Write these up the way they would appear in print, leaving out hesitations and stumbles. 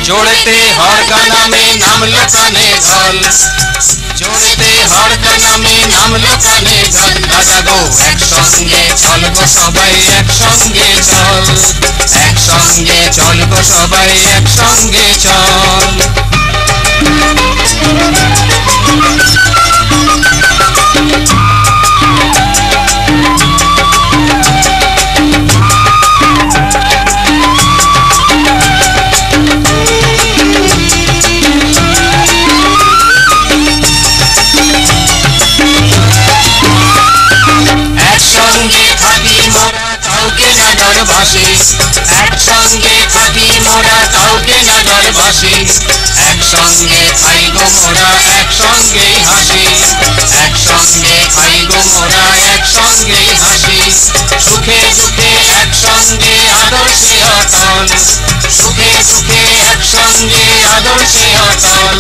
जोड़ते हर का नामे नाम लोकाने ढल जोड़ते हर का नामे नाम लोकाने ढल दादा गो एक संगे चल गो सबाई एक संगे चल गो सबाई एक संगे चल एक संगे थाकी मोरा काउके ना डरबासी एक संगे खाई गो मोरा एक संगे हासि एक संगे खाई गो मोरा एक संगे हासि सुखे दुखे एक संगे आदर्शे अटल सुखे दुखे एक संगे आदर्शे अटल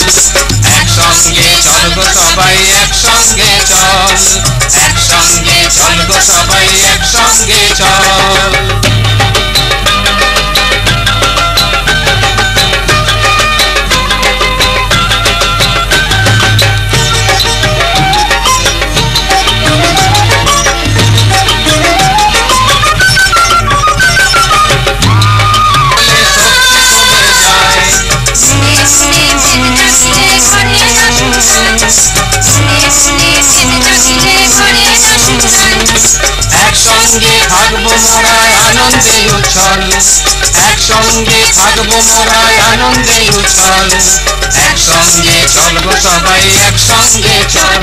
एक संगे चल गो सबाई एक संगे चल गो सबाई एक संगे चल একসঙ্গে থাকবো মোরা আনন্দে উচ্ছল একসঙ্গে থাকবো মোরা আনন্দে উচ্ছল একসঙ্গে চলবো সবাই একসঙ্গে চল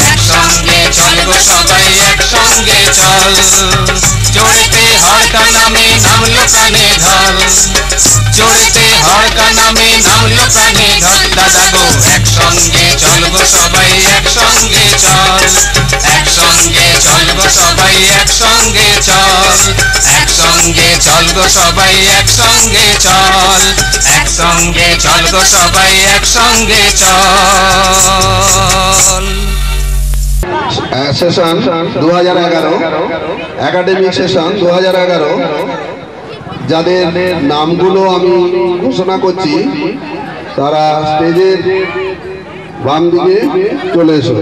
একসঙ্গে চলবো সবাই একসঙ্গে চল जोड़ते हर का नामे नाम लोकाने ढल जोड़ते हर का नामे नाम लोकाने ढल दादा गो एक संगे चलबो सबाई एक संगे चल गो सबाई एक संगे चल गो सबाई एक संगे चल गो सबाई एक संगे चल सेशन 2011 एकाडेमिक सेशन 2011 যাদের নামগুলো আমি ঘোষণা করছি তারা স্টেজের বাম দিকে চলে এসো।